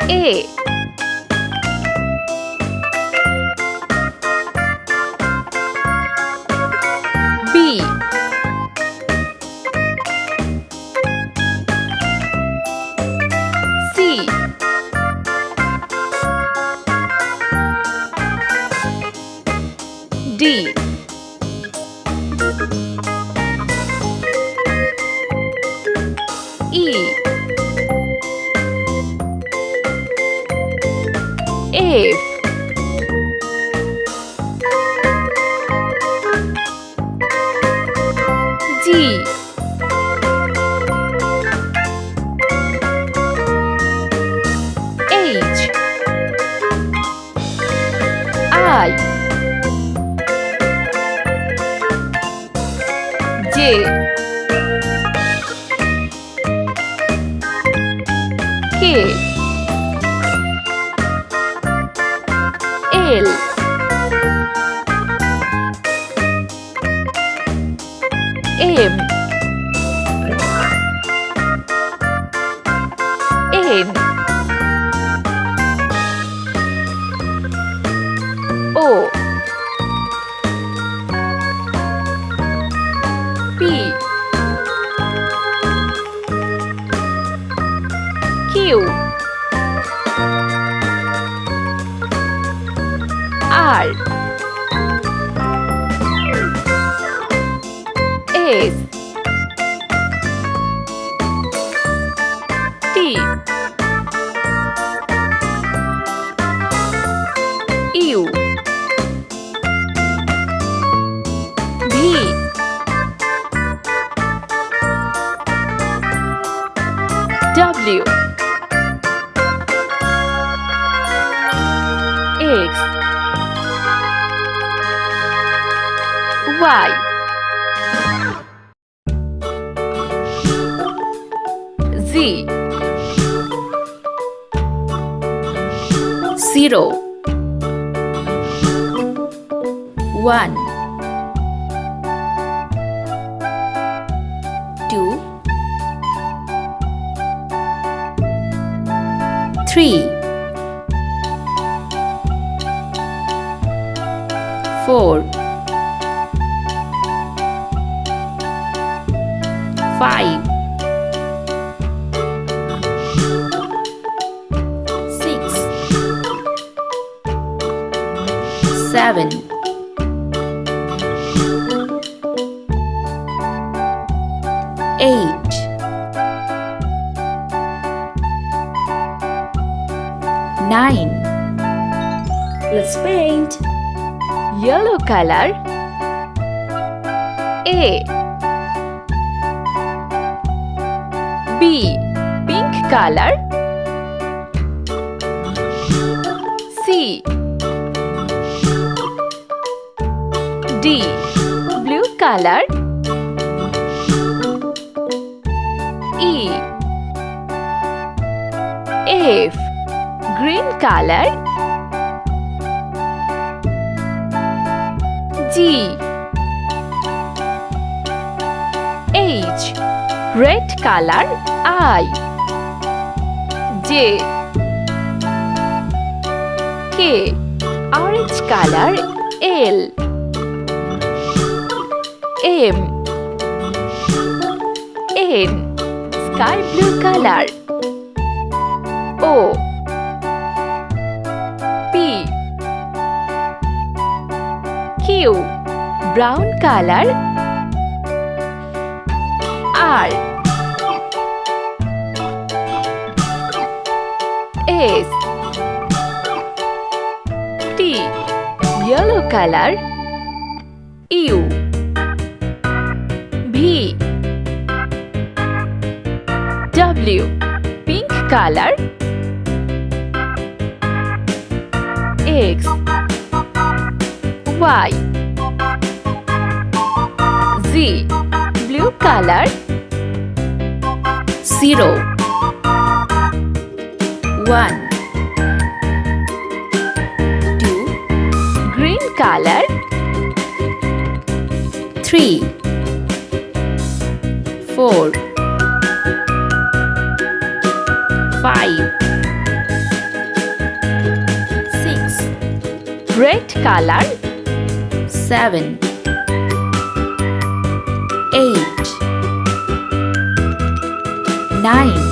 A. B. C. D. E. F. G. H. I. J. K. L. M. N. O. P. Q. R. S. T. U. V. W. X. Y. Z. 0 1 2 3 4 5 6 7 8 9 Let's paint. Yellow color. A. B. Pink color. C. D. Blue color. E. F. Green color. G. H. Red color. I. J. K. Orange color. L. M. N. Sky blue color. O. P. Q. Brown color. R. S. T. Yellow color. U. V. W. Pink color. X. Y. Z. Blue color. 0 1 2 Green color. 3 4 5 red color, 7 8 9